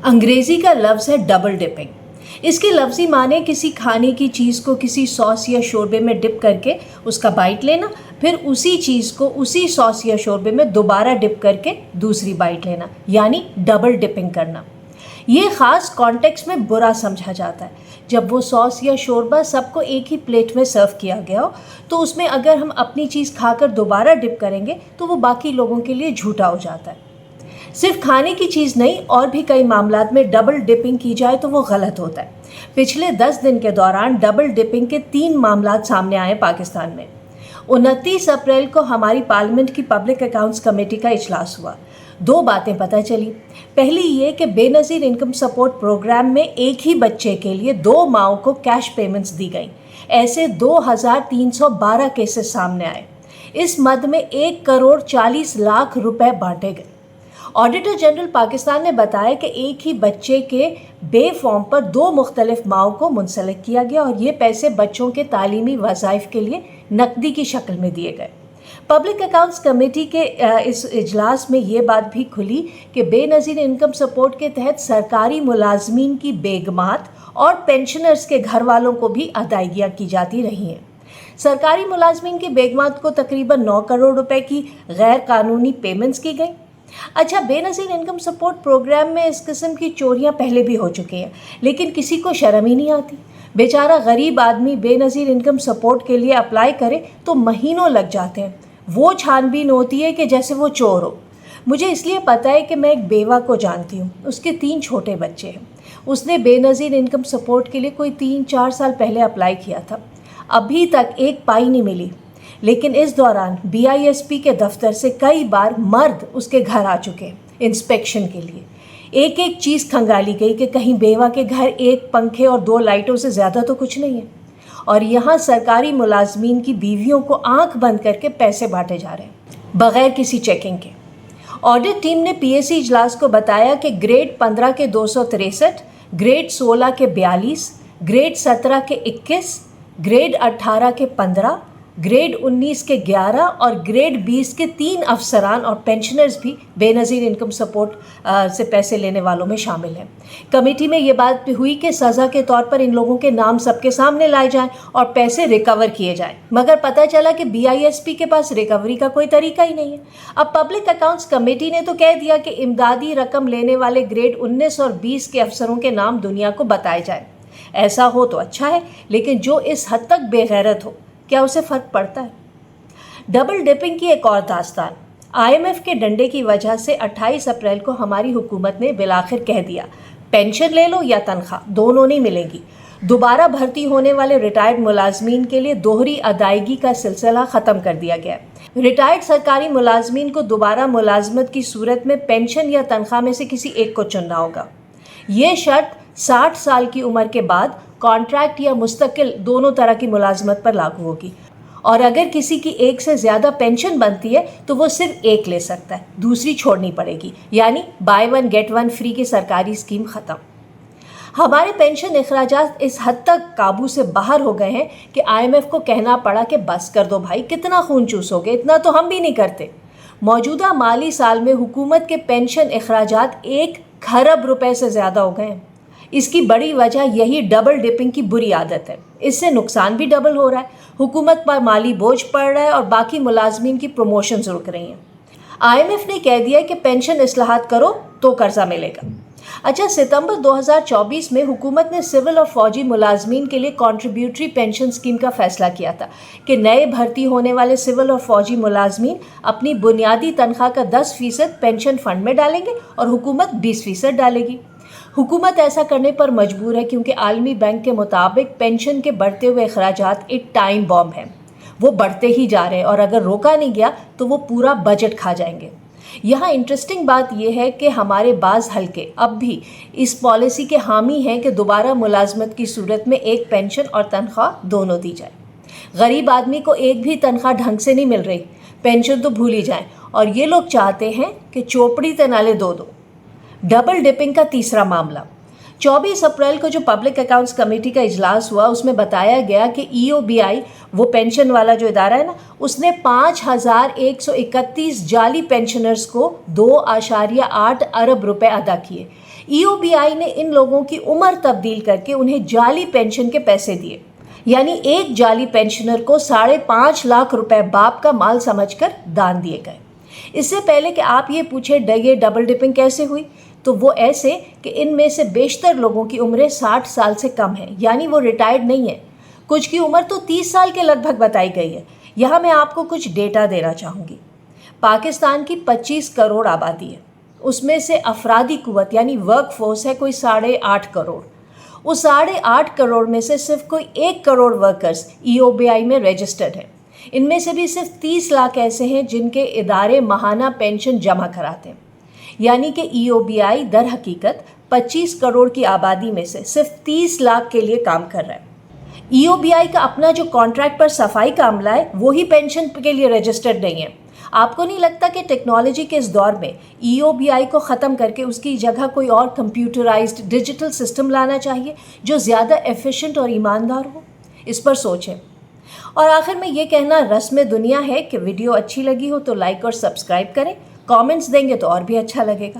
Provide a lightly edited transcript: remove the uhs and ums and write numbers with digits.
अंग्रेज़ी का लफ्ज़ है डबल डिपिंग। इसके लफ्ज़ी माने किसी खाने की चीज़ को किसी सॉस या शोरबे में डिप करके उसका बाइट लेना, फिर उसी चीज़ को उसी सॉस या शोरबे में दोबारा डिप करके दूसरी बाइट लेना, यानी डबल डिपिंग करना। ये ख़ास कॉन्टेक्स्ट में बुरा समझा जाता है। जब वो सॉस या शोरबा सबको एक ही प्लेट में सर्व किया गया हो, तो उसमें अगर हम अपनी चीज़ खाकर दोबारा डिप करेंगे तो वो बाकी लोगों के लिए झूठा हो जाता है। सिर्फ खाने की चीज़ नहीं, और भी कई मामलात में डबल डिपिंग की जाए तो वो गलत होता है। पिछले 10 दिन के दौरान डबल डिपिंग के 3 मामलात सामने आए पाकिस्तान में। 29 अप्रैल को हमारी पार्लियामेंट की पब्लिक अकाउंट्स कमेटी का इजलास हुआ। 2 बातें पता चली। पहली ये कि बेनज़ीर इनकम सपोर्ट प्रोग्राम में एक ही बच्चे के लिए 2 माओं को कैश पेमेंट्स दी गई। ऐसे 2312 केसेस सामने आए। इस मद में 1,40,00,000 रुपए बांटे गए। ऑडिटर जनरल पाकिस्तान ने बताया कि एक ही बच्चे के बे फॉर्म पर 2 मुख्तलिफ माओं को मुंसलिक किया गया और ये पैसे बच्चों के तालीमी वज़ाइफ के लिए नकदी की शक्ल में दिए गए। पब्लिक अकाउंट्स कमेटी के इस इजलास में ये बात भी खुली कि बेनज़ीर इनकम सपोर्ट के तहत सरकारी मुलाजमीन की बेगमात और पेंशनर्स के घर वालों को भी अदायगियाँ की जाती रही हैं। सरकारी मुलाजमीन की बेगमात को तकरीबन 9 करोड़ रुपए की गैर कानूनी पेमेंट्स की गई। अच्छा, बेनज़ीर इनकम सपोर्ट प्रोग्राम में इस किस्म की चोरियां पहले भी हो चुकी हैं, लेकिन किसी को शर्म ही नहीं आती। बेचारा गरीब आदमी बेनज़ीर इनकम सपोर्ट के लिए अप्लाई करे तो महीनों लग जाते हैं। वो छानबीन होती है कि जैसे वो चोर हो। मुझे इसलिए पता है कि मैं एक बेवा को जानती हूँ, उसके 3 छोटे बच्चे हैं। उसने बेनज़ीर इनकम सपोर्ट के लिए कोई 3-4 साल पहले अप्लाई किया था। अभी तक एक पाई नहीं मिली, लेकिन इस दौरान BISP के दफ्तर से कई बार मर्द उसके घर आ चुके हैं इंस्पेक्शन के लिए। एक एक चीज़ खंगाली गई कि कहीं बेवा के घर एक पंखे और 2 लाइटों से ज़्यादा तो कुछ नहीं है। और यहाँ सरकारी मुलाजमीन की बीवियों को आंख बंद करके पैसे बांटे जा रहे हैं बग़ैर किसी चेकिंग के। ऑडिट टीम ने PAC इजलास को बताया कि ग्रेड 15 के 263, ग्रेड 16 के 42, ग्रेड 17 के 21, ग्रेड 18 के 15, ग्रेड 19 के 11 और ग्रेड 20 के 3 अफसरान और पेंशनर्स भी बेनज़ीर इनकम सपोर्ट से पैसे लेने वालों में शामिल हैं। कमेटी में ये बात भी हुई कि सज़ा के तौर पर इन लोगों के नाम सबके सामने लाए जाएं और पैसे रिकवर किए जाएं, मगर पता चला कि BISP के पास रिकवरी का कोई तरीका ही नहीं है। अब पब्लिक अकाउंट्स कमेटी ने तो कह दिया कि इमदादी रकम लेने वाले ग्रेड 19 और 20 के अफसरों के नाम दुनिया को बताए जाए। ऐसा हो तो अच्छा है, लेकिन जो इस हद तक बेगैरत हो, क्या उसे फ़र्क पड़ता है? डबल डिपिंग की एक और दास्तान। IMF के डंडे की वजह से 28 अप्रैल को हमारी हुकूमत ने बिलाखिर कह दिया, पेंशन ले लो या तनख्वाह, दोनों नहीं मिलेगी। दोबारा भर्ती होने वाले रिटायर्ड मुलाजमीन के लिए दोहरी अदायगी का सिलसिला ख़त्म कर दिया गया। रिटायर्ड सरकारी मुलाजमीन को दोबारा मुलाजमत की सूरत में पेंशन या तनख्वाह में से किसी एक को चुनना होगा। ये शर्त 60 साल की उम्र के बाद कॉन्ट्रैक्ट या मुस्तकिल दोनों तरह की मुलाजमत पर लागू होगी। और अगर किसी की एक से ज़्यादा पेंशन बनती है तो वो सिर्फ एक ले सकता है, दूसरी छोड़नी पड़ेगी, यानी बाय 1 गेट 1 फ्री की सरकारी स्कीम ख़त्म। हमारे पेंशन अखराजात इस हद तक काबू से बाहर हो गए हैं कि IMF को कहना पड़ा कि बस कर दो भाई, कितना खून चूसोगे, इतना तो हम भी नहीं करते। मौजूदा माली साल में हुकूमत के पेंशन अखराजात 1 खरब रुपए से ज़्यादा हो गए हैं। इसकी बड़ी वजह यही डबल डिपिंग की बुरी आदत है। इससे नुकसान भी डबल हो रहा है, हुकूमत पर माली बोझ पड़ रहा है और बाकी मुलाजमीन की प्रमोशंस रुक रही हैं। IMF ने कह दिया कि पेंशन इस्लाहात करो तो कर्जा मिलेगा। अच्छा, सितंबर 2024 में हुकूमत ने सिविल और फौजी मुलाजमीन के लिए कॉन्ट्रीब्यूटरी पेंशन स्कीम का फैसला किया था कि नए भर्ती होने वाले सिविल और फौजी मुलाजमीन अपनी बुनियादी तनख्वाह का 10% पेंशन फंड में डालेंगे और हुकूमत 20% डालेगी। हुकूमत ऐसा करने पर मजबूर है क्योंकि आलमी बैंक के मुताबिक पेंशन के बढ़ते हुए अखराजात एक टाइम बॉम्ब है। वो बढ़ते ही जा रहे हैं और अगर रोका नहीं गया तो वो पूरा बजट खा जाएंगे। यहाँ इंटरेस्टिंग बात यह है कि हमारे बाज़ हल्के अब भी इस पॉलिसी के हामी हैं कि दोबारा मुलाजमत की सूरत में एक पेंशन और तनख्वाह दोनों दी जाए। गरीब आदमी को एक भी तनख्वाह ढंग से नहीं मिल रही, पेंशन तो भूल ही जाएं, और ये लोग चाहते हैं कि चोपड़ी ते नाले दो। डबल डिपिंग का तीसरा मामला। 24 अप्रैल को जो पब्लिक अकाउंट्स कमेटी का इजलास हुआ, उसमें बताया गया कि EOBI, वो पेंशन वाला जो इदारा है ना, उसने 5,131 जाली पेंशनर्स को 2.8 अरब रुपए अदा किए। EOBI نے ان لوگوں کی عمر تبدیل کر کے انہیں جعلی پینشن کے پیسے دیے، یعنی ایک جعلی پینشنر کو 5.5 لاکھ روپے باپ کا مال سمجھ کر دان دیے گئے۔ اس سے پہلے کہ آپ یہ پوچھیں یہ ڈبل ڈپنگ کیسے ہوئی، تو وہ ایسے کہ ان میں سے بیشتر لوگوں کی عمریں 60 سال سے کم ہیں، یعنی وہ ریٹائرڈ نہیں ہیں۔ کچھ کی عمر تو 30 سال کے لگ بھگ بتائی گئی ہے۔ یہاں میں آپ کو کچھ ڈیٹا دینا چاہوں گی۔ پاکستان کی 25 کروڑ آبادی ہے، اس میں سے افرادی قوت یعنی ورک فورس ہے کوئی 8.5 کروڑ۔ اس 8.5 کروڑ میں سے صرف کوئی 1 کروڑ ورکرز EOBI میں رجسٹرڈ ہیں۔ ان میں سے بھی صرف 30 لاکھ ایسے ہیں جن کے ادارے ماہانہ پینشن جمع کراتے ہیں، یعنی کہ EOBI در حقیقت 25 کروڑ کی آبادی میں سے صرف 30 لاکھ کے لیے کام کر رہا ہے۔ EOBI کا اپنا جو کانٹریکٹ پر صفائی کا عملہ ہے وہی پینشن کے لیے رجسٹرڈ نہیں ہے۔ آپ کو نہیں لگتا کہ ٹیکنالوجی کے اس دور میں EOBI کو ختم کر کے اس کی جگہ کوئی اور کمپیوٹرائزڈ ڈیجیٹل سسٹم لانا چاہیے جو زیادہ ایفیشنٹ اور ایماندار ہو؟ اس پر سوچیں۔ اور آخر میں یہ کہنا رسم دنیا ہے کہ ویڈیو اچھی لگی ہو تو لائک اور سبسکرائب کریں، کامنٹس دیں گے تو اور بھی اچھا لگے گا۔